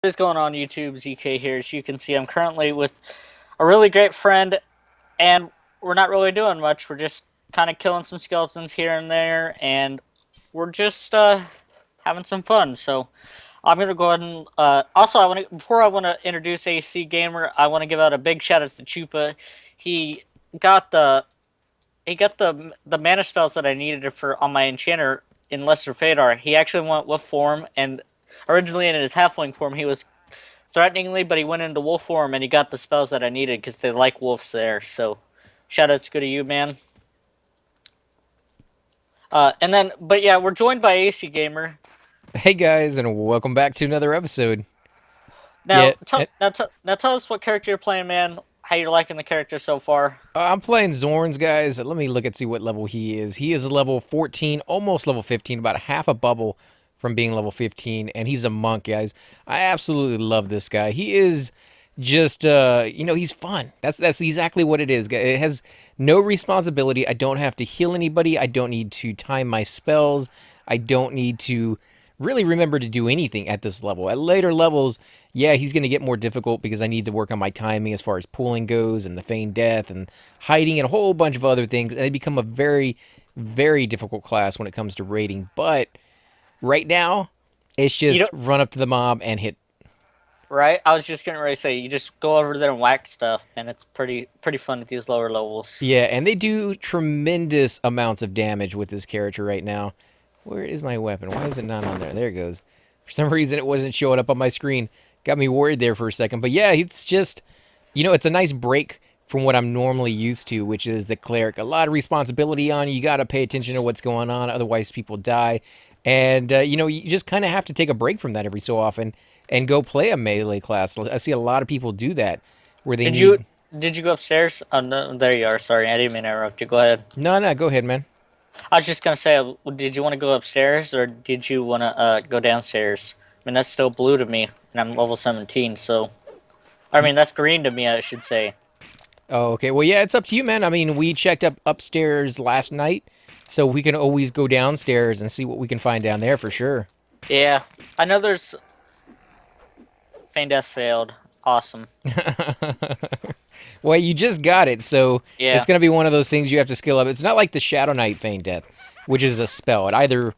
What is going on YouTube? ZK here. As you can see, I'm currently with a really great friend, and we're not really doing much. We're just kind of killing some skeletons here and there, and we're just having some fun. So I'm gonna go ahead and also before I want to introduce AC Gamer, I want to give out a big shout out to Chupa. He got the the mana spells that I needed for on my enchanter in Lesser Fadar. He actually went wolf form, and originally in his halfling form he was threateningly, but he went into wolf form and he got the spells that I needed because they like wolves there. So shout outs go to you, man. But yeah, we're joined by AC Gamer. Hey guys, and welcome back to another episode. Now, Yeah, now tell us what character you're playing, man. How you're liking the character so far? I'm playing Zorns, guys. Let me look and see what level he is. He is a level 14, almost level 15, about half a bubble from being level 15, and he's a monk, guys. I absolutely love this guy. He is just, he's fun. That's exactly what it is. It has no responsibility. I don't have to heal anybody. I don't need to time my spells. I don't need to really remember to do anything at this level. At later levels, yeah, he's going to get more difficult because I need to work on my timing as far as pulling goes and the feigned death and hiding and a whole bunch of other things. And they become a very, very difficult class when it comes to raiding. But right now, it's You just don't, run up to the mob and hit. right? I was just getting ready to say you just go over there and whack stuff, and it's pretty fun at these lower levels. Yeah, and they do tremendous amounts of damage with this character right now. Where is my weapon? Why is it not on there? There it goes. For some reason, it wasn't showing up on my screen. Got me worried there for a second. But yeah, it's just, it's a nice break from what I'm normally used to, which is the cleric. A lot of responsibility on you. You got to pay attention to what's going on, otherwise people die. And, you just kind of have to take a break from that every so often and go play a melee class. I see a lot of people do that where they Did you need... did you go upstairs? Oh, no, there you are. Sorry, I didn't mean to interrupt you. Go ahead. No, no, go ahead, man. I was just gonna say, did you want to go upstairs or did you want to go downstairs? I mean, that's still blue to me, and I'm level 17, so I mean that's green to me, I should say. Oh, okay. Well, yeah, it's up to you, man. I mean, we checked up upstairs last night, so we can always go downstairs and see what we can find down there for sure. Yeah, I know there's feign death failed. Awesome. Well, you just got it, so Yeah, it's going to be one of those things you have to skill up. It's not like the Shadow Knight Feign Death, which is a spell. It either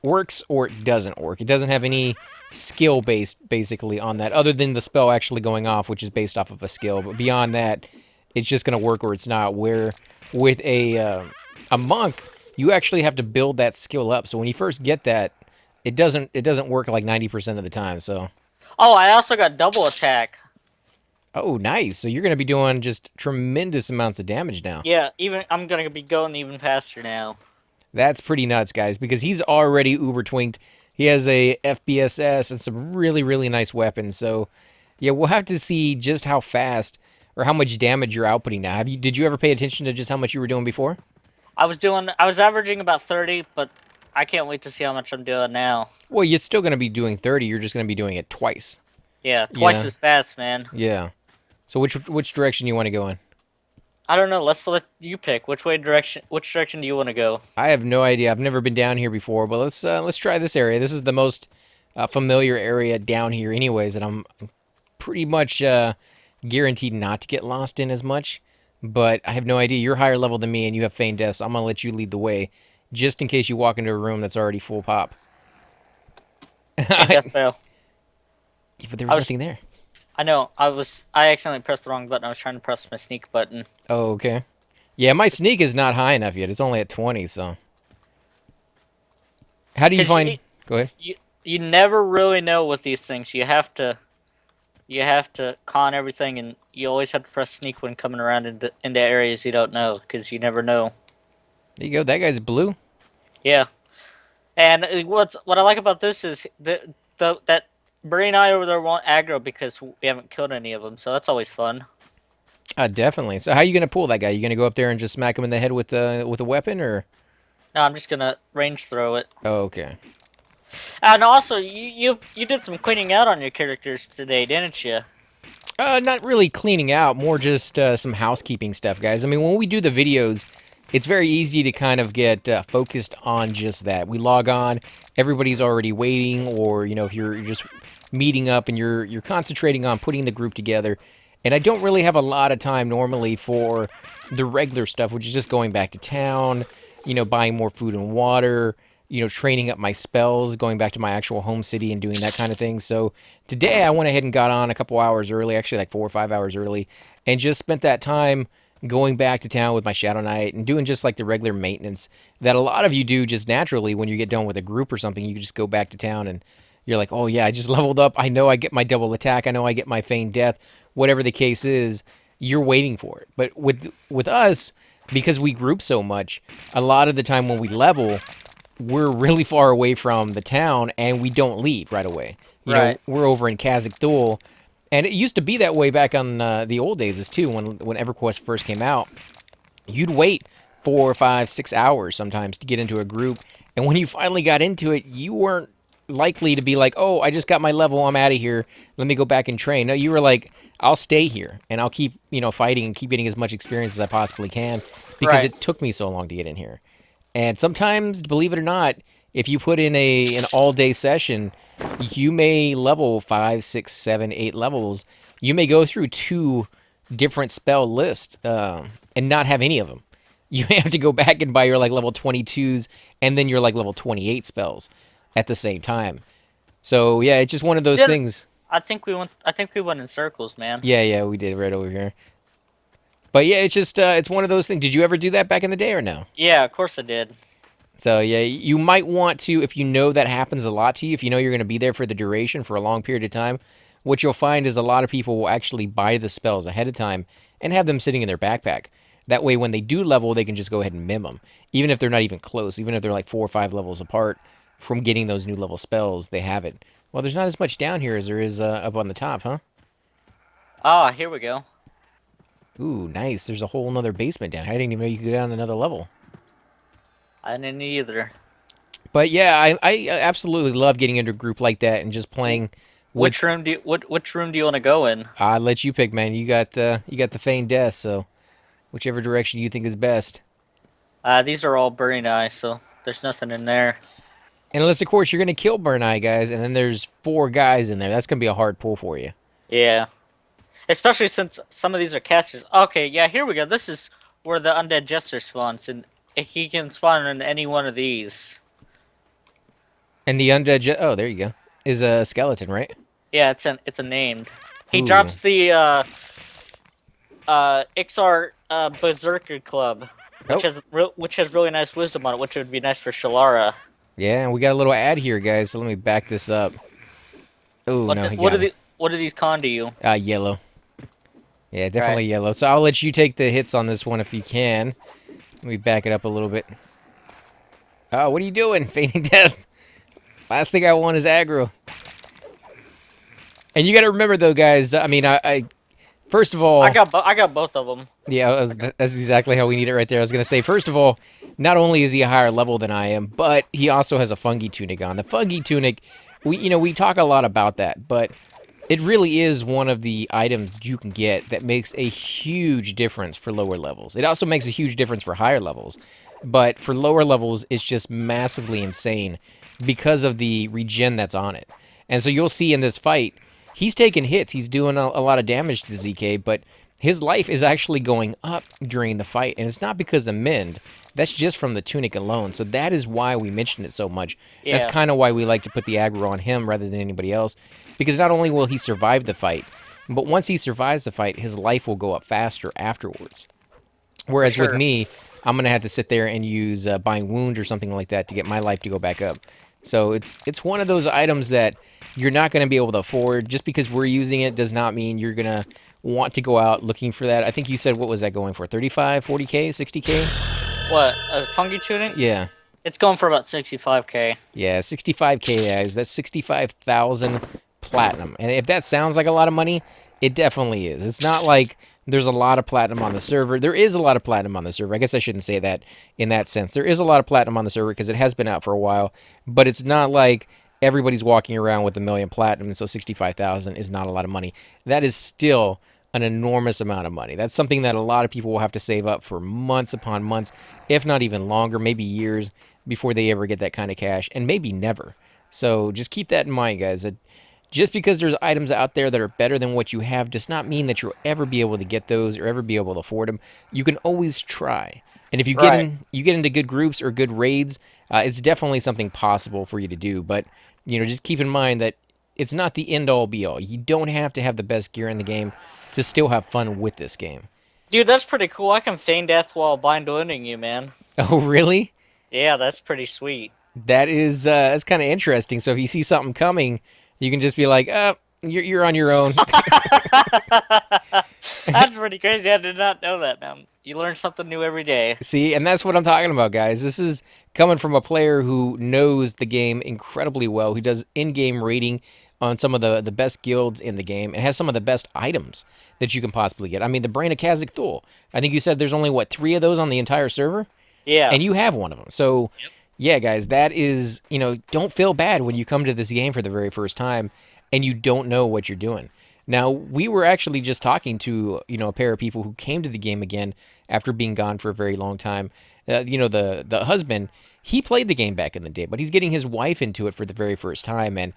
works or it doesn't work. It doesn't have any skill based basically on that, other than the spell actually going off, which is based off of a skill. But beyond that, it's just going to work or it's not. Where with a monk, you actually have to build that skill up. So when you first get that, it doesn't work like 90% of the time. So. oh, I also got double attack. Oh, nice. So you're going to be doing just tremendous amounts of damage now. Yeah, even I'm gonna be going even faster now. That's pretty nuts, guys, because he's already uber twinked. He has a FBSS and some really, really nice weapons. So, yeah, we'll have to see just how fast or how much damage you're outputting now. Did you ever pay attention to just how much you were doing before? I was averaging about 30, but I can't wait to see how much I'm doing now. Well, you're still going to be doing 30. You're just going to be doing it twice. Yeah, twice Yeah, as fast, man. yeah. So which direction you want to go in? I don't know. Let's let you pick Which direction do you want to go? I have no idea. I've never been down here before, but let's try this area. This is the most familiar area down here, anyways, and I'm pretty much guaranteed not to get lost in as much. But I have no idea. You're higher level than me, and you have feigned death. So I'm gonna let you lead the way, just in case you walk into a room that's already full pop. Feign But death fail. there I was was. nothing there. I know. I accidentally pressed the wrong button. I was trying to press my sneak button. Oh, okay. Yeah, my sneak is not high enough yet. It's only at 20. So how do you Cause find? Go ahead. you never really know with these things. You have to con everything, and you always have to press sneak when coming around into areas you don't know, because you never know. There you go. That guy's blue. Yeah. And what I like about this is that Bree and I over there won't aggro because we haven't killed any of them, so that's always fun. Definitely. So how you gonna pull that guy? You gonna go up there and just smack him in the head with a weapon, or? No, I'm just gonna range throw it. Oh, okay. And also, you did some cleaning out on your characters today, didn't you? Not really cleaning out, more just some housekeeping stuff, guys. I mean, when we do the videos, it's very easy to kind of get focused on just that. We log on, everybody's already waiting, or if you're just meeting up and you're concentrating on putting the group together. And I don't really have a lot of time normally for the regular stuff, which is just going back to town, buying more food and water, training up my spells, going back to my actual home city and doing that kind of thing. So today I went ahead and got on a couple hours early, actually like 4 or 5 hours early, and just spent that time going back to town with my Shadow Knight and doing just like the regular maintenance that a lot of you do just naturally when you get done with a group or something. You can just go back to town and you're like, oh yeah, I just leveled up. I know I get my double attack. I know I get my feigned death. Whatever the case is, you're waiting for it. But with us, because we group so much, a lot of the time when we level, we're really far away from the town and we don't leave right away. Right. We're over in Kazakh Thul, and it used to be that way back on the old days as too. When Everquest first came out, you'd wait 4 or 5, 6 hours sometimes to get into a group, and when you finally got into it, you weren't likely to be like, oh, I just got my level, I'm out of here, let me go back and train. No, you were like, I'll stay here and I'll keep fighting and keep getting as much experience as I possibly can because Right. it took me so long to get in here. And sometimes, believe it or not, if you put in an all day session, you may level 5, 6, 7, 8 levels. You may go through 2 different spell lists and not have any of them. You may have to go back and buy your like level 22s and then your like level 28 spells at the same time. So yeah, it's just one of those Yeah, things. I think we went in circles, man. Yeah, we did right over here. But yeah, it's just it's one of those things. Did you ever do that back in the day or no? Yeah, of course I did. So yeah, you might want to, if you know that happens a lot to you, if you know you're going to be there for the duration for a long period of time, what you'll find is a lot of people will actually buy the spells ahead of time and have them sitting in their backpack. That way, when they do level, they can just go ahead and mim them, even if they're not even close, even if they're like 4 or 5 levels apart from getting those new level spells. They have it. Well, there's not as much down here as there is up on the top, huh? Ah, here we go. Ooh, nice. There's a whole nother basement down here. I didn't even know you could go down another level. I didn't either. But yeah, I absolutely love getting into a group like that and just playing with. Which room do you want to go in? I let you pick, man. You got the feigned death, so whichever direction you think is best. These are all burning eyes, so there's nothing in there. And unless, of course, you're gonna kill Burn Eye guys, and then there's 4 guys in there. That's gonna be a hard pull for you. Yeah. Especially since some of these are casters. Okay, yeah, here we go. This is where the undead jester spawns, and he can spawn in any one of these. And the undead oh, there you go. Is a skeleton, right? Yeah, it's a named. He Ooh. drops the Iksar Berserker Club, Oh. which has really nice wisdom on it, which would be nice for Shalara. Yeah, and we got a little ad here, guys. So let me back this up. Oh no, he got me. What do these con to you? Yellow. Yeah, definitely Right. yellow. So I'll let you take the hits on this one if you can. Let me back it up a little bit. Oh, what are you doing? Feigning death. Last thing I want is aggro. And you got to remember, though, guys. I mean, I first of all, I got both of them. yeah, that's exactly how we need it right there. I was gonna say, first of all, not only is he a higher level than I am, but he also has a fungi tunic on. The fungi tunic, we talk a lot about that, but it really is one of the items you can get that makes a huge difference for lower levels. It also makes a huge difference for higher levels, but for lower levels, it's just massively insane because of the regen that's on it. And so you'll see in this fight, he's taking hits, he's doing a lot of damage to the ZK, but his life is actually going up during the fight, and it's not because of mend. That's just from the tunic alone. So that is why we mention it so much. Yeah. That's kind of why we like to put the aggro on him rather than anybody else, because not only will he survive the fight, but once he survives the fight, his life will go up faster afterwards. Whereas with Sure. me, I'm going to have to sit there and use Bind Wound or something like that to get my life to go back up. So it's one of those items that you're not going to be able to afford. Just because we're using it does not mean you're going to want to go out looking for that. I think you said, what was that going for? 35, 40K, 60K? What, a fungi tunic? Yeah. It's going for about 65K. Yeah, 65K, guys. That's 65,000 platinum. And if that sounds like a lot of money, it definitely is. It's not like there's a lot of platinum on the server. There is a lot of platinum on the server. I guess I shouldn't say that in that sense. There is a lot of platinum on the server because it has been out for a while. But it's not like everybody's walking around with 1,000,000 platinum, and so 65,000 is not a lot of money. That is still an enormous amount of money. That's something that a lot of people will have to save up for months upon months, if not even longer, maybe years, before they ever get that kind of cash, and maybe never. So just keep that in mind, guys. just because there's items out there that are better than what you have does not mean that you'll ever be able to get those or ever be able to afford them. You can always try. And if Right. you get into good groups or good raids, it's definitely something possible for you to do. But just keep in mind that it's not the end all be all. You don't have to have the best gear in the game to still have fun with this game. Dude, that's pretty cool. I can feign death while blind winning you, man. Oh, really? Yeah, that's pretty sweet. That's kind of interesting. So if you see something coming, you can just be like, you're on your own." That's pretty crazy. I did not know that, man. You learn something new every day. See, and that's what I'm talking about, guys. This is coming from a player who knows the game incredibly well, who does in-game rating on some of the best guilds in the game, and has some of the best items that you can possibly get. I mean, the Brain of Khazak Thul. I think you said there's only, what, 3 of those on the entire server? Yeah. And you have one of them. So, yeah, guys, that is, don't feel bad when you come to this game for the very first time and you don't know what you're doing. Now, we were actually just talking to, a pair of people who came to the game again after being gone for a very long time. The husband, he played the game back in the day, but he's getting his wife into it for the very first time. And,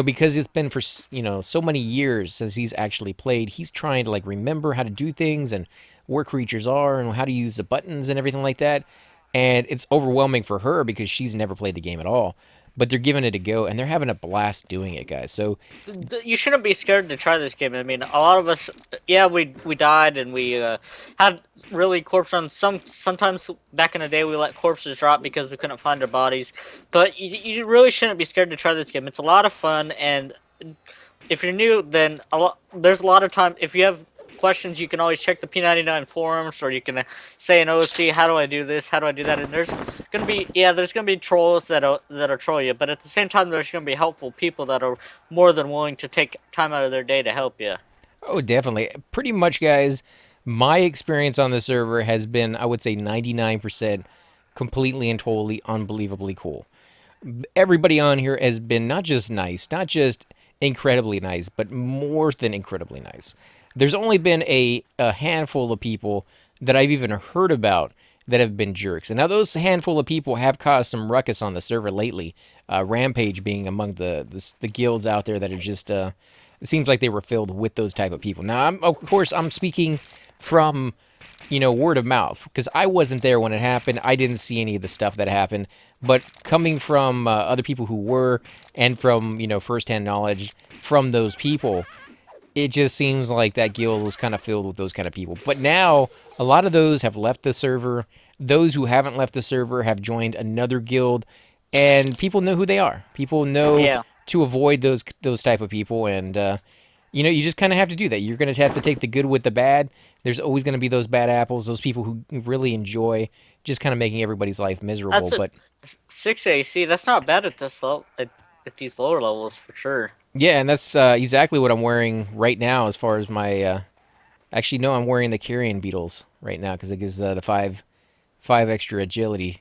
because it's been for, so many years since he's actually played, he's trying to, like, remember how to do things and where creatures are and how to use the buttons and everything like that. And it's overwhelming for her because she's never played the game at all. But they're giving it a go, and they're having a blast doing it, guys. So You shouldn't be scared to try this game. I mean, a lot of us, yeah, we died and we had really corpse runs. Sometimes back in the day we let corpses drop because we couldn't find their bodies. But you really shouldn't be scared to try this game. It's a lot of fun, and if you're new, then there's a lot of time. If you have questions, you can always check the P99 forums, or you can say in OC, how do I do this? How do I do that? And there's gonna be trolls that'll troll you, but at the same time, there's gonna be helpful people that are more than willing to take time out of their day to help you. oh, definitely. Pretty much, guys, my experience on the server has been, I would say, 99% completely and totally unbelievably cool. Everybody on here has been not just nice, not just incredibly nice, but more than incredibly nice. There's only been a handful of people that I've even heard about that have been jerks. And now those handful of people have caused some ruckus on the server lately. Rampage being among the guilds out there that are just it seems like they were filled with those type of people. Now, of course, I'm speaking from word of mouth because I wasn't there when it happened. I didn't see any of the stuff that happened, but coming from other people who were and from firsthand knowledge from those people, it just seems like that guild was kind of filled with those kind of people. But now, a lot of those have left the server. Those who haven't left the server have joined another guild, and people know who they are. People know Yeah. to avoid those type of people, and you just kind of have to do that. You're going to have to take the good with the bad. There's always going to be those bad apples, those people who really enjoy just kind of making everybody's life miserable. That's a But 6 AC. That's not bad at this level, at these lower levels for sure. yeah, and that's exactly what I'm wearing right now as far as my... actually, no, I'm wearing the Carrion Beetles right now because it gives the five extra agility.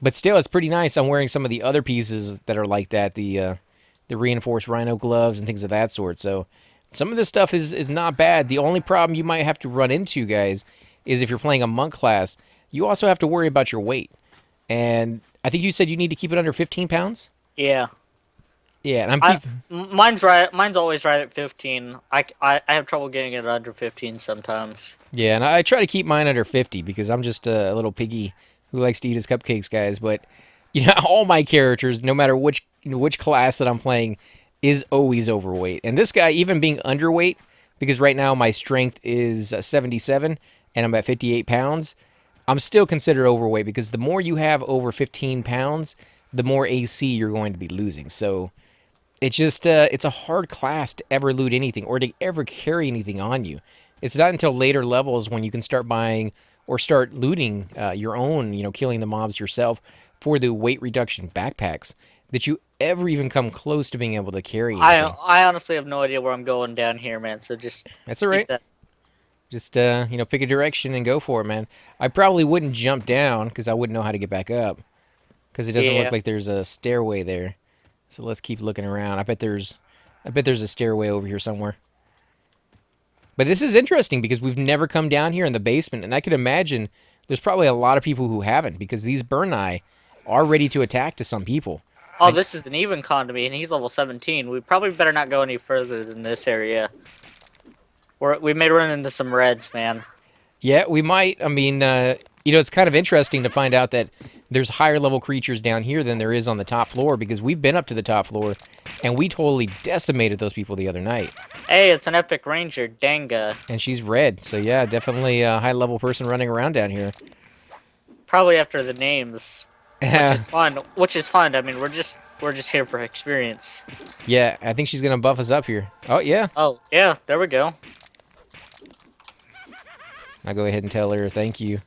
But still, it's pretty nice. I'm wearing some of the other pieces that are like that, the reinforced rhino gloves and things of that sort. So some of this stuff is not bad. The only problem you might have to run into, guys, is if you're playing a monk class, you also have to worry about your weight. And I think you said you need to keep it under 15 pounds? Yeah. Yeah, and Mine's right. Mine's always right at 15. I have trouble getting it under 15 sometimes. Yeah, and I try to keep mine under 50 because I'm just a little piggy who likes to eat his cupcakes, guys. But all my characters, no matter which class that I'm playing, is always overweight. And this guy, even being underweight, because right now my strength is 77 and I'm at 58 pounds, I'm still considered overweight because the more you have over 15 pounds, the more AC you're going to be losing. So it's just it's a hard class to ever loot anything or to ever carry anything on you. It's not until later levels when you can start buying or start looting your own, killing the mobs yourself for the weight reduction backpacks that you ever even come close to being able to carry anything. I honestly have no idea where I'm going down here, man. So just That's all keep right. that. Just pick a direction and go for it, man. I probably wouldn't jump down because I wouldn't know how to get back up because it doesn't Yeah. look like there's a stairway there. So let's keep looking around. I bet there's a stairway over here somewhere. But this is interesting because we've never come down here in the basement, and I could imagine there's probably a lot of people who haven't because these Burn Eye are ready to attack to some people. Oh, this is an even con to me, and he's level 17. We probably better not go any further than this area. We may run into some reds, man. Yeah, we might. I mean, it's kind of interesting to find out that there's higher level creatures down here than there is on the top floor because we've been up to the top floor and we totally decimated those people the other night. Hey, it's an epic ranger, Danga. And she's red, so yeah, definitely a high level person running around down here. Probably after the names, which is fun. Which is fun. I mean, we're just here for experience. Yeah, I think she's gonna buff us up here. Oh yeah. Oh yeah, there we go. I'll go ahead and tell her thank you.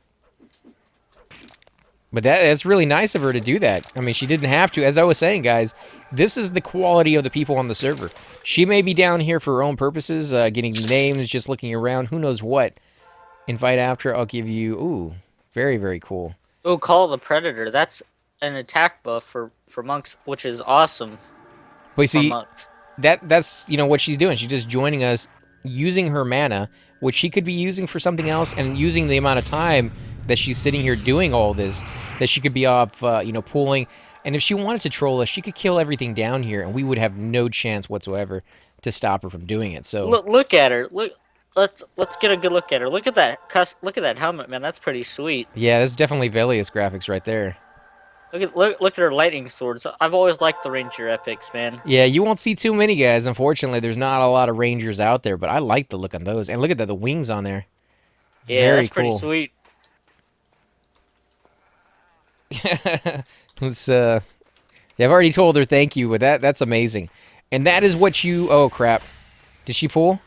But that's really nice of her to do that. I mean, she didn't have to. As I was saying, guys, this is the quality of the people on the server. She may be down here for her own purposes, getting names, just looking around, who knows what. Invite after, I'll give you... Ooh, very, very cool. Ooh, Call the Predator. That's an attack buff for monks, which is awesome. But you see, that's what she's doing. She's just joining us, using her mana, which she could be using for something else, and using the amount of time that she's sitting here doing all this, that she could be off, pulling. And if she wanted to troll us, she could kill everything down here, and we would have no chance whatsoever to stop her from doing it. So look at her. Let's get a good look at her. Look at that helmet, man. That's pretty sweet. Yeah, that's definitely Velius graphics right there. Look at her lightning swords. I've always liked the ranger epics, man. Yeah, you won't see too many guys. Unfortunately, there's not a lot of rangers out there, but I like the look on those. And look at the wings on there. Yeah, very that's cool. Pretty sweet. Let's yeah, I've already told her thank you, but that's amazing. And that is what you... Oh, crap. Did she pull?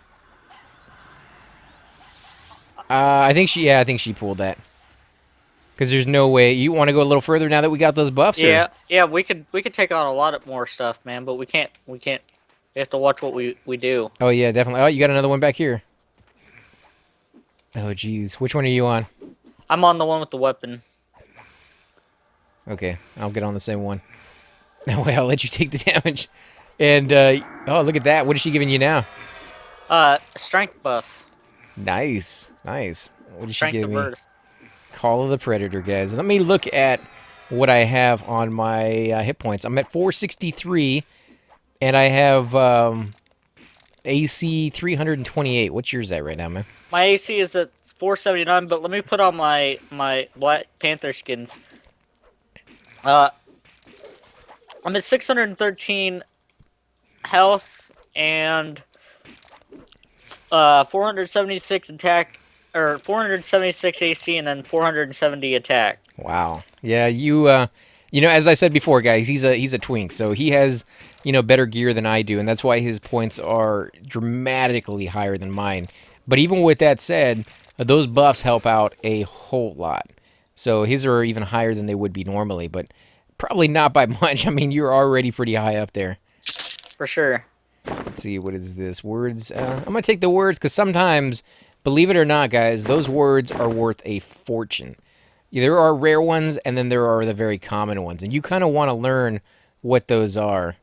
I think she pulled that. Because there's no way... You want to go a little further now that we got those buffs? Yeah, or? yeah, we could take on a lot more stuff, man, but we can't. We have to watch what we do. Oh, yeah, definitely. Oh, you got another one back here. Oh, jeez. Which one are you on? I'm on the one with the weapon. Okay, I'll get on the same one. That way I'll let you take the damage. And, oh, look at that. What is she giving you now? Strength buff. Nice, nice. What did she Strength give of me? Earth. Call of the Predator, guys. Let me look at what I have on my hit points. I'm at 463, and I have AC 328. What's yours at right now, man? My AC is at 479, but let me put on my Black Panther skins. I'm at 613 health and 476 attack, or 476 AC, and then 470 attack. Wow. Yeah, as I said before, guys, he's a twink, so he has better gear than I do, and that's why his points are dramatically higher than mine. But even with that said, those buffs help out a whole lot. So his are even higher than they would be normally, but probably not by much. I mean, you're already pretty high up there. For sure. Let's see, what is this? Words? I'm going to take the words, because sometimes, believe it or not, guys, those words are worth a fortune. There are rare ones, and then there are the very common ones, and you kind of want to learn what those are.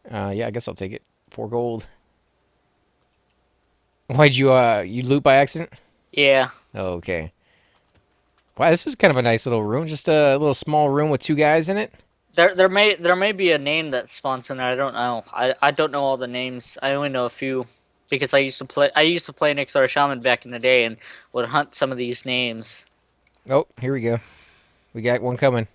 Yeah, I guess I'll take it. 4 gold. Why'd you loot by accident? Yeah. Oh, okay. Wow, this is kind of a nice little room. Just a little small room with 2 guys in it. There may be a name that spawns in there. I don't know. I don't know all the names. I only know a few because I used to play an Iksar Shaman back in the day and would hunt some of these names. Oh, here we go. We got one coming.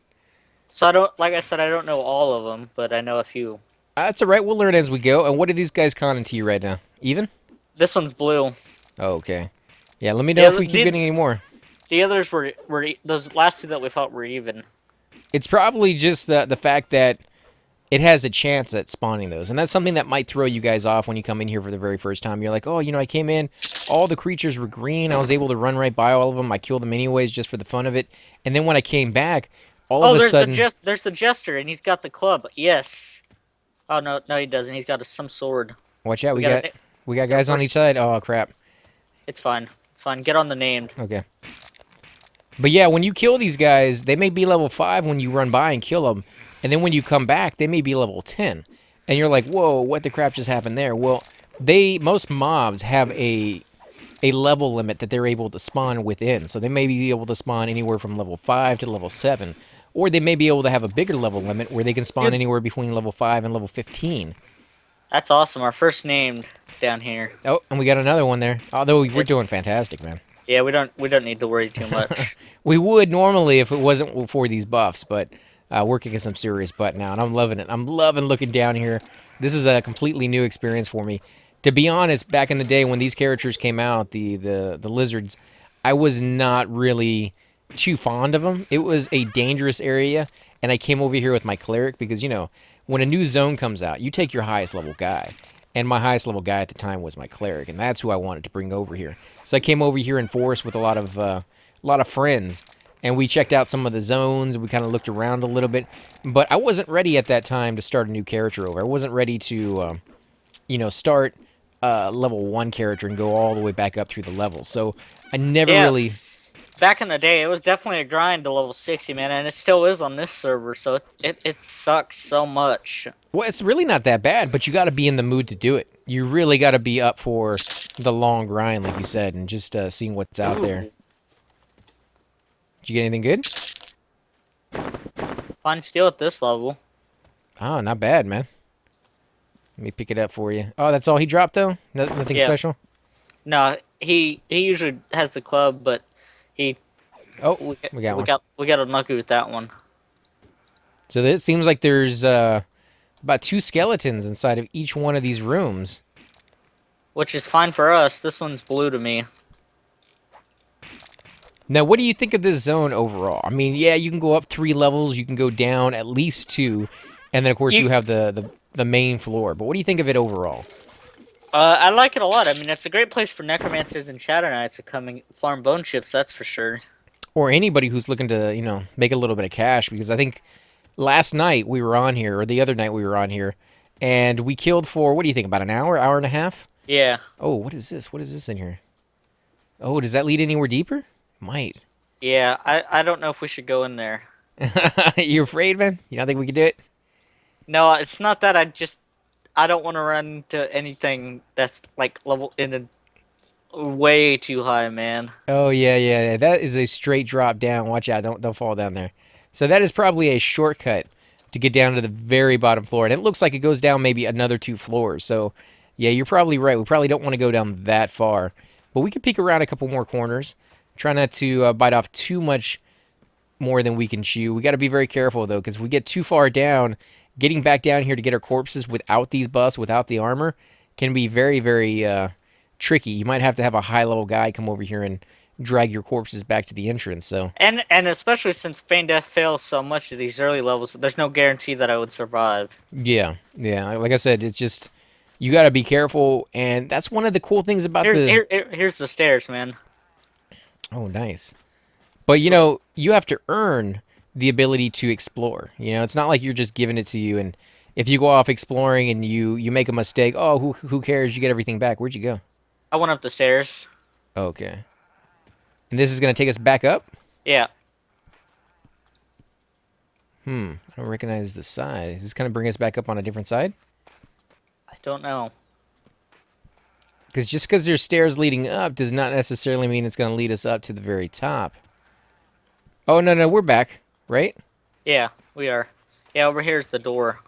So like I said, I don't know all of them, but I know a few. That's all right. We'll learn as we go. And what are these guys conning to you right now? Even? This one's blue. Oh, okay. Yeah, let me know if we keep getting any more. The others were those last 2 that we fought were even. It's probably just the fact that it has a chance at spawning those. And that's something that might throw you guys off when you come in here for the very first time. You're like, oh, I came in, all the creatures were green. I was able to run right by all of them. I killed them anyways just for the fun of it. And then when I came back, all of a sudden... there's the Jester, and he's got the club. Yes. Oh, no, he doesn't. He's got some sword. Watch out, we got guys on each side. Oh, crap. It's fine. It's fine. Get on the named. Okay. But yeah, when you kill these guys, they may be level 5 when you run by and kill them. And then when you come back, they may be level 10. And you're like, whoa, what the crap just happened there? Well, most mobs have a level limit that they're able to spawn within. So they may be able to spawn anywhere from level 5 to level 7. or they may be able to have a bigger level limit where they can spawn Dude, anywhere between level 5 and level 15. that's awesome. Our first named down here. Oh, and we got another one there. Although we're It's, doing fantastic, man. yeah, we don't need to worry too much. We would normally if it wasn't for these buffs, but we're kicking some serious butt now, and I'm loving it. I'm loving looking down here. This is a completely new experience for me. To be honest, back in the day when these characters came out, the lizards, I was not really too fond of them. It was a dangerous area, and I came over here with my cleric because, you know, when a new zone comes out, you take your highest level guy. And my highest level guy at the time was my cleric, and that's who I wanted to bring over here. So I came over here in forest with a lot of friends, and we checked out some of the zones. We kind of looked around a little bit, but I wasn't ready at that time to start a new character over. I wasn't ready to, you know, start level 1 character and go all the way back up through the levels. So I never really. Back in the day, it was definitely a grind to level 60, man, and it still is on this server, so it sucks so much. Well, it's really not that bad, but you got to be in the mood to do it. You really got to be up for the long grind, like you said, and just seeing what's out there. Did you get anything good? Fine steel at this level. Oh, not bad, man. Let me pick it up for you. Oh, that's all he dropped, though? Nothing special? No, he usually has the club, but we got one. We got unlucky with that one. So it seems like there's about 2 skeletons inside of each one of these rooms. Which is fine for us. This one's blue to me. Now, what do you think of this zone overall? I mean, yeah, you can go up 3 levels. You can go down at least 2. And then, of course, you have the main floor. But what do you think of it overall? I like it a lot. I mean, it's a great place for necromancers and shadow knights to come and farm bone chips, that's for sure. Or anybody who's looking to, you know, make a little bit of cash. Because I think last night we were on here, or the other night we were on here, and we killed for, what do you think, about an hour, hour and a half? Yeah. Oh, what is this? What is this in here? Oh, does that lead anywhere deeper? It might. Yeah, I don't know if we should go in there. You afraid, man? You don't think we could do it? No, it's not that. I don't want to run into anything that's like level in a way too high, man. Oh yeah. That is a straight drop down. Watch out! Don't fall down there. So that is probably a shortcut to get down to the very bottom floor, and it looks like it goes down maybe another 2 floors. So yeah, you're probably right. We probably don't want to go down that far, but we could peek around a couple more corners. Try not to bite off too much more than we can chew. We got to be very careful though, because if we get too far down, getting back down here to get our corpses without these buffs, without the armor, can be very, very tricky. You might have to have a high-level guy come over here and drag your corpses back to the entrance. So and especially since Feign Death fails so much at these early levels, there's no guarantee that I would survive. Yeah. Like I said, it's just you got to be careful, and that's one of the cool things about here's the stairs, man. Oh, nice. But you know, you have to earn the ability to explore. You know, it's not like you're just giving it to you, and if you go off exploring and you make a mistake, oh, who cares? You get everything back. Where'd you go? I went up the stairs. Okay. And this is going to take us back up? Yeah. I don't recognize the side. Is this going to bring us back up on a different side? I don't know. Because just because there's stairs leading up does not necessarily mean it's going to lead us up to the very top. Oh, no, we're back, right? Yeah, we are. Yeah, over here's the door.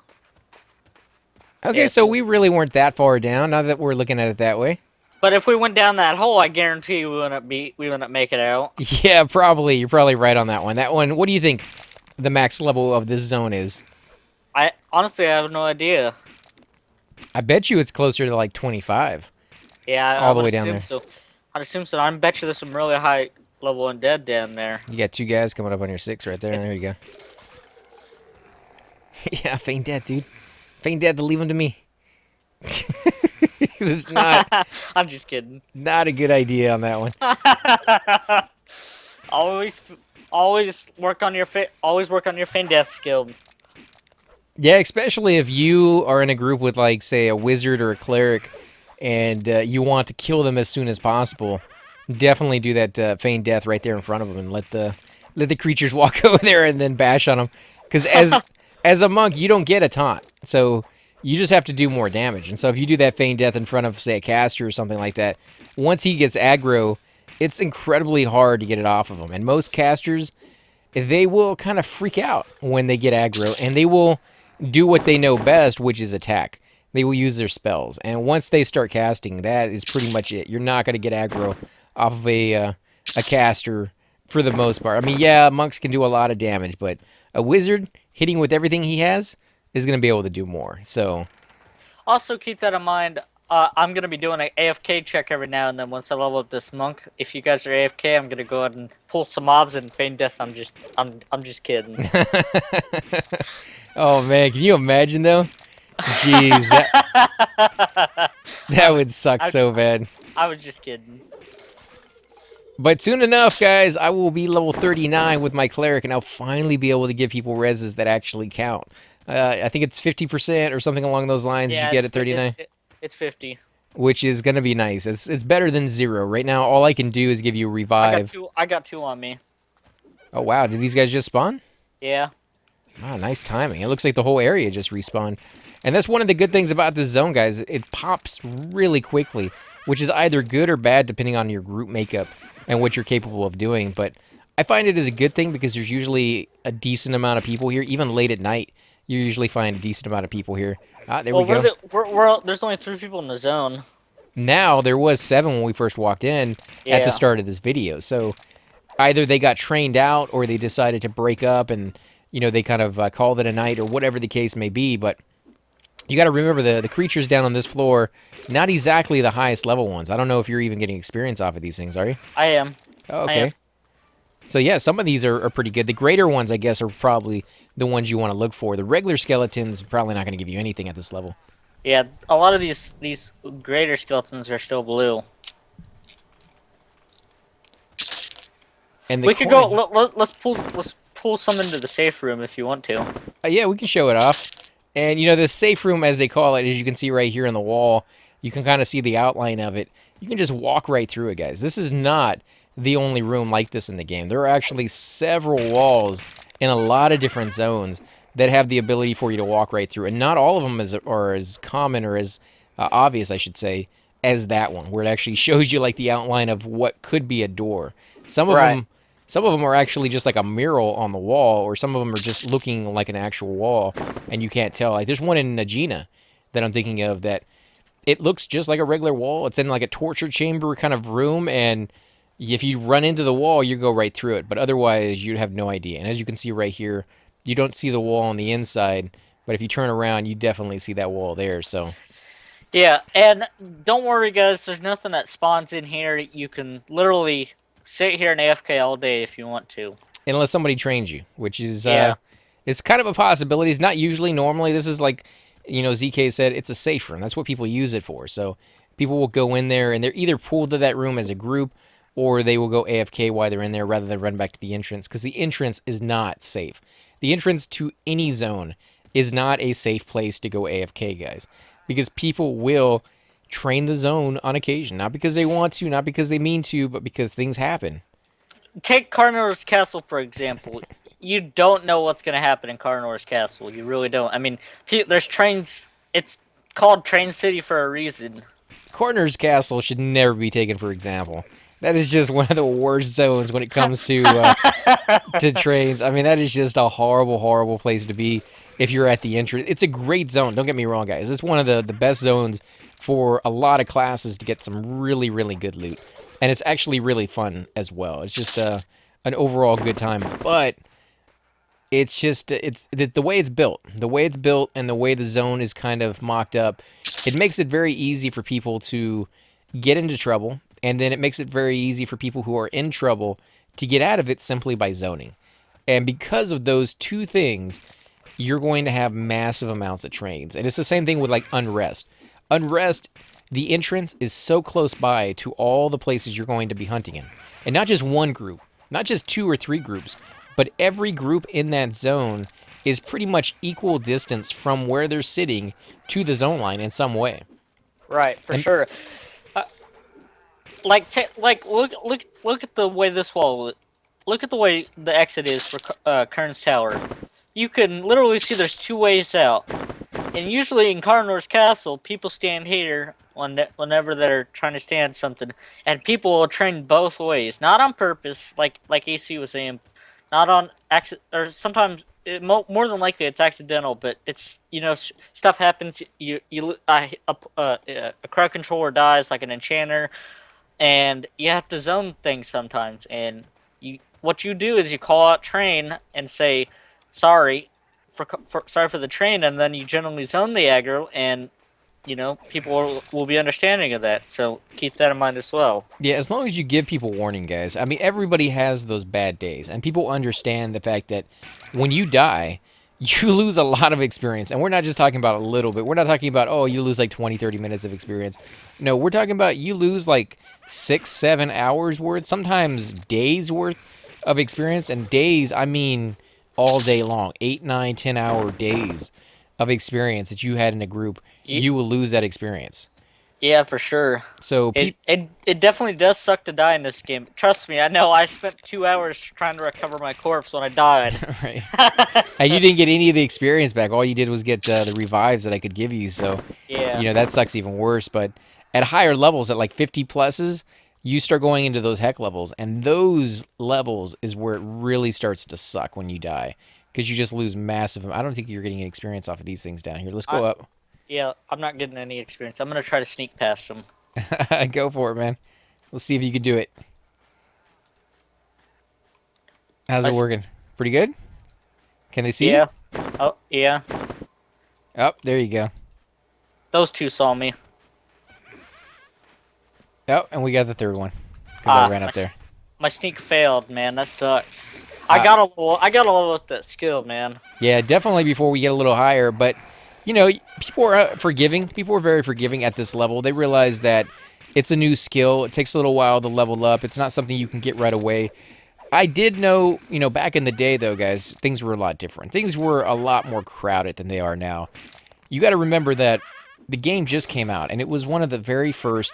Okay, Yeah. so we really weren't that far down, now that we're looking at it that way. But if we went down that hole, I guarantee we wouldn't make it out. Yeah, probably. You're probably right on that one. That one, what do you think the max level of this zone is? I honestly have no idea. I bet you it's closer to like 25. Yeah, all the way down there. So I'd assume so. I bet you there's some really high level undead down there. You got 2 guys coming up on your 6 right there. There you go. Yeah, Feign Death, dude. Feign Death, to leave him to me. This is not. I'm just kidding. Not a good idea on that one. always work on your Feign Death skill. Yeah, especially if you are in a group with, like, say, a wizard or a cleric, and you want to kill them as soon as possible. Definitely do that Feign Death right there in front of them, and let the creatures walk over there and then bash on them. Because as a monk, you don't get a taunt, so you just have to do more damage. And so if you do that Feign Death in front of, say, a caster or something like that, once he gets aggro, it's incredibly hard to get it off of him. And most casters, they will kind of freak out when they get aggro, and they will do what they know best, which is attack. They will use their spells, and once they start casting, that is pretty much it. You're not going to get aggro off of a caster for the most part. I mean, yeah, monks can do a lot of damage, but a wizard hitting with everything he has is going to be able to do more. So Also, keep that in mind. I'm gonna be doing an AFK check every now and then once I level up this monk. If you guys are AFK, I'm gonna go ahead and pull some mobs and feign death. I'm just kidding. oh man, can you imagine though? Jeez, that would suck I, so bad. I was just kidding. But soon enough, guys, I will be level 39 with my cleric, and I'll finally be able to give people reses that actually count. I think it's 50% or something along those lines. Did you Yeah, get at 39? it's 50. Which is gonna be nice. It's better than 0. Right now, all I can do is give you a revive. I got two on me. Oh wow, did these guys just spawn? Yeah. Ah, nice timing. It looks like the whole area just respawned. And that's one of the good things about this zone, guys. It pops really quickly, which is either good or bad depending on your group makeup and what you're capable of doing. But I find it as a good thing because there's usually a decent amount of people here. Even late at night, you usually find a decent amount of people here. Ah, there we go. There's only 3 people in the zone. Now, there was 7 when we first walked in at the start of this video. So either they got trained out or they decided to break up and, you know, they kind of called it a night or whatever the case may be. But you got to remember the creatures down on this floor, not exactly the highest level ones. I don't know if you're even getting experience off of these things, are you? I am. Oh, okay. I am. So yeah, some of these are pretty good. The greater ones, I guess, are probably the ones you want to look for. The regular skeletons are probably not going to give you anything at this level. Yeah, a lot of these greater skeletons are still blue. And We could go. Let's pull some into the safe room if you want to. Yeah, we can show it off. And, you know, this safe room, as they call it, as you can see right here on the wall, you can kind of see the outline of it. You can just walk right through it, guys. This is not the only room like this in the game. There are actually several walls in a lot of different zones that have the ability for you to walk right through. And not all of them are as common or as obvious, I should say, as that one, where it actually shows you, like, the outline of what could be a door. Some of them... Some of them are actually just like a mural on the wall, or some of them are just looking like an actual wall, and you can't tell. Like, there's one in Najina that I'm thinking of that it looks just like a regular wall. It's in like a torture chamber kind of room, and if you run into the wall, you go right through it. But otherwise, you'd have no idea. And as you can see right here, you don't see the wall on the inside, but if you turn around, you definitely see that wall there. So yeah, and don't worry, guys. There's nothing that spawns in here. You can literally sit here and AFK all day if you want to. Unless somebody trains you, which is it's kind of a possibility. It's not usually. Normally, this is like, you know, ZK said, it's a safe room. That's what people use it for. So people will go in there and they're either pulled to that room as a group, or they will go AFK while they're in there rather than run back to the entrance, because the entrance is not safe. The entrance to any zone is not a safe place to go AFK, guys, because people will train the zone on occasion, not because they want to, not because they mean to, but because things happen. Take Karnor's Castle, for example. You don't know what's going to happen in Karnor's Castle. You really don't. I mean, there's trains. It's called Train City for a reason. Kurns Castle should never be taken for example. That is just one of the worst zones when it comes to to trains. I mean, that is just a horrible, horrible place to be if you're at the entrance. It's a great zone. Don't get me wrong, guys. It's one of the best zones for a lot of classes to get some really, really good loot. And it's actually really fun as well. It's just an overall good time. But it's just, the way it's built. The way it's built and the way the zone is kind of mocked up, it makes it very easy for people to get into trouble. And then it makes it very easy for people who are in trouble to get out of it simply by zoning. And because of those two things, you're going to have massive amounts of trains. And it's the same thing with, like, Unrest. Unrest, the entrance is so close by to all the places you're going to be hunting in. And not just one group, not just 2 or 3 groups, but every group in that zone is pretty much equal distance from where they're sitting to the zone line in some way. Right, for sure. Like look at the way this wall. Look at the way the exit is for Kurns Tower. You can literally see there's 2 ways out. And usually in Karnor's Castle, people stand here whenever they're trying to stand something, and people will train both ways, not on purpose, like AC was saying, not on accident, or sometimes more than likely it's accidental, but it's stuff happens. A crowd controller dies, like an enchanter, and you have to zone things sometimes. And what you do is you call out train and say sorry sorry for the train, and then you generally zone the aggro, and people will be understanding of that. So keep that in mind as well. Yeah, as long as you give people warning, guys. I mean, everybody has those bad days, and people understand the fact that when you die, you lose a lot of experience. And we're not just talking about a little bit. We're not talking about, oh, you lose like 20, 30 minutes of experience. No, we're talking about you lose like 6, 7 hours worth, sometimes days worth of experience. And days, I mean all day long, 8, 9, 10-hour days of experience that you had in a group. You will lose that experience. Yeah, for sure. So, It definitely does suck to die in this game. Trust me, I know. I spent 2 hours trying to recover my corpse when I died. right. And you didn't get any of the experience back. All you did was get the revives that I could give you. So, Yeah. that sucks even worse. But at higher levels, at like 50 pluses, you start going into those heck levels. And those levels is where it really starts to suck when you die. Because you just lose massive. I don't think you're getting any experience off of these things down here. Let's go I up. yeah, I'm not getting any experience. I'm gonna try to sneak past them. Go for it, man. We'll see if you can do it. How's I it s working? Pretty good? Can they see you? Yeah. Oh, yeah. Oh, there you go. Those two saw me. Oh, and we got the third one. Because I ran My, up there. my sneak failed, man. That sucks. Uh, I got a level with that skill, man. Yeah, definitely before we get a little higher. But, people are forgiving. People are very forgiving at this level. They realize that it's a new skill. It takes a little while to level up. It's not something you can get right away. I did know, back in the day, though, guys, things were a lot different. Things were a lot more crowded than they are now. You got to remember that the game just came out, and it was one of the very first,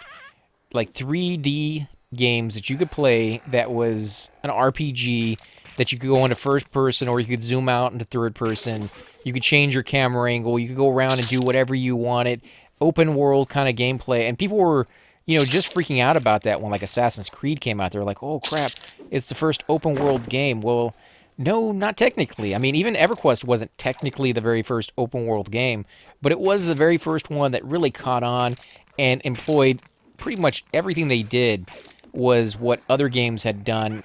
like, 3D games that you could play that was an RPG that you could go into first person or you could zoom out into third person. You could change your camera angle. You could go around and do whatever you wanted. Open world kind of gameplay. And people were, just freaking out about that when like Assassin's Creed came out. They were like, oh crap, it's the first open world game. Well, no, not technically. I mean, even Everquest wasn't technically the very first open world game, but it was the very first one that really caught on and employed pretty much everything they did was what other games had done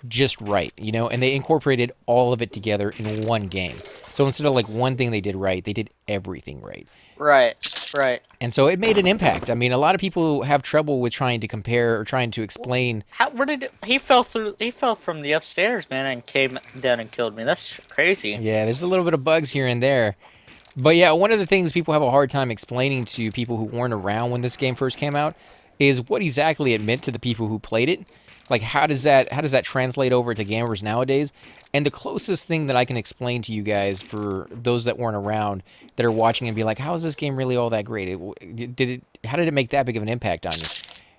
just right, and they incorporated all of it together in one game. So instead of like one thing they did right, they did everything right. Right. Right. And so it made an impact. I mean, a lot of people have trouble with trying to compare or trying to explain. Where did he fell through? He fell from the upstairs, man, and came down and killed me. That's crazy. Yeah, there's a little bit of bugs here and there. But yeah, one of the things people have a hard time explaining to people who weren't around when this game first came out is what exactly it meant to the people who played it. Like how does that translate over to gamers nowadays? And the closest thing that I can explain to you guys for those that weren't around that are watching and be like, how is this game really all that great? How did it make that big of an impact on you?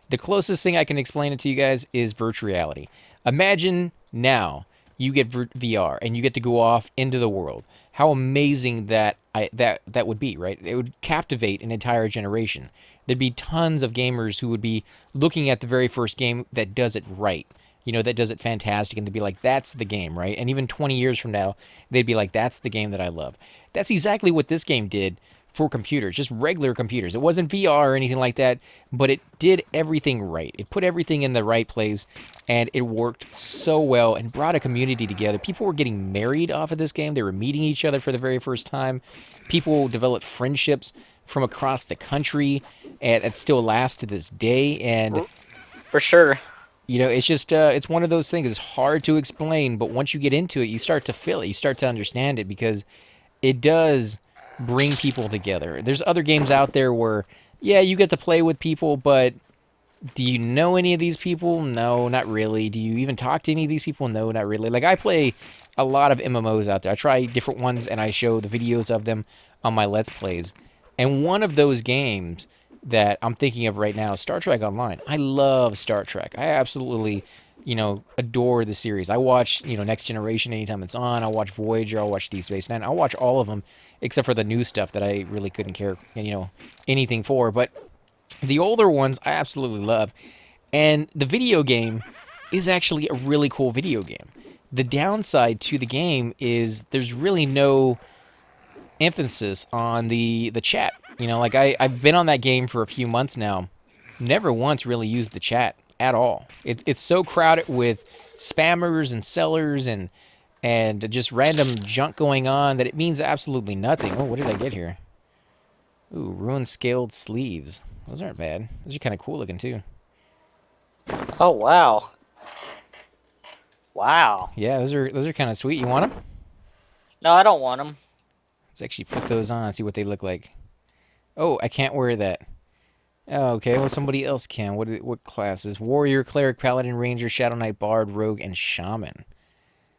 The closest thing I can explain it to you guys is virtual reality. Imagine now you get VR and you get to go off into the world. How amazing that would be, right? It would captivate an entire generation. There'd be tons of gamers who would be looking at the very first game that does it right. That does it fantastic, and they'd be like, that's the game, right? And even 20 years from now, they'd be like, that's the game that I love. That's exactly what this game did for computers, just regular computers. It wasn't VR or anything like that, but it did everything right. It put everything in the right place, and it worked so well and brought a community together. People were getting married off of this game. They were meeting each other for the very first time. People developed friendships from across the country, and it still lasts to this day. And For sure. it's just it's one of those things. It's hard to explain, but once you get into it, you start to feel it. You start to understand it because it does bring people together. There's other games out there where, yeah, you get to play with people, but do you know any of these people? No, not really. Do you even talk to any of these people? No, not really. Like, I play a lot of MMOs out there. I try different ones, and I show the videos of them on my Let's Plays. And one of those games that I'm thinking of right now is Star Trek Online. I love Star Trek. I absolutely, adore the series. I watch, Next Generation anytime it's on. I watch Voyager. I'll watch Deep Space Nine. I'll watch all of them except for the new stuff that I really couldn't care, anything for. But the older ones I absolutely love. And the video game is actually a really cool video game The downside to the game is there's really no emphasis on the chat. You know, like I've been on that game for a few months now. Never once really used the chat at all. It's so crowded with spammers and sellers and just random junk going on that it means absolutely nothing. Oh, what did I get here? Ooh, ruined scaled sleeves. Those aren't bad. Those are kind of cool looking too. Oh wow. Wow. Yeah, those are kind of sweet. You want them? No, I don't want them. Let's actually put those on and see what they look like. Oh, I can't wear that. Oh, okay, well somebody else can. What classes? Warrior, Cleric, Paladin, Ranger, Shadow Knight, Bard, Rogue, and Shaman.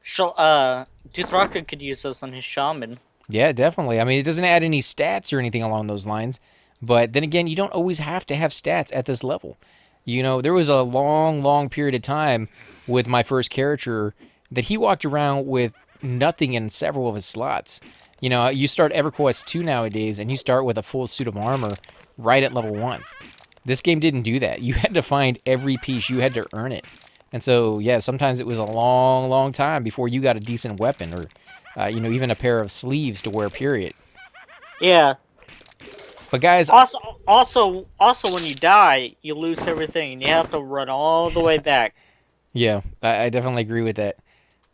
Drk could use those on his shaman. Yeah, definitely. I mean, it doesn't add any stats or anything along those lines. But then again, you don't always have to have stats at this level. You know, there was a long, long period of time with my first character that he walked around with nothing in several of his slots. You know, you start Everquest 2 nowadays, and you start with a full suit of armor right at level 1. This game didn't do that. You had to find every piece. You had to earn it. And so, yeah, sometimes it was a long, long time before you got a decent weapon or, even a pair of sleeves to wear, period. Yeah. But guys, Also, when you die, you lose everything, and you have to run all the way back. yeah, I definitely agree with that.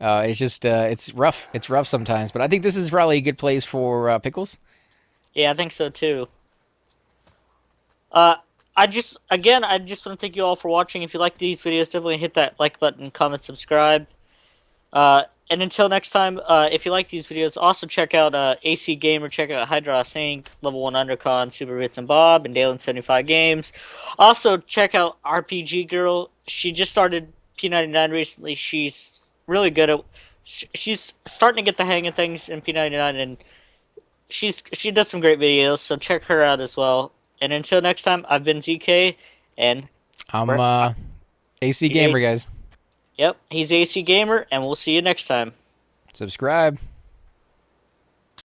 It's just, it's rough. It's rough sometimes. But I think this is probably a good place for Pickles. Yeah, I think so too. Uh, I just want to thank you all for watching. If you like these videos, definitely hit that like button, comment, subscribe. And until next time, if you like these videos, also check out AC Gamer, check out Hydros Inc., Level 1 Undercon, Super Bits and Bob, and Dalen 75 Games. Also, check out RPG Girl. She just started P99 recently. She's really good at... She's starting to get the hang of things in P99, and she does some great videos, so check her out as well. And until next time, I've been ZK, and... I'm AC Gamer, guys. Yep, he's AC Gamer, and we'll see you next time. Subscribe.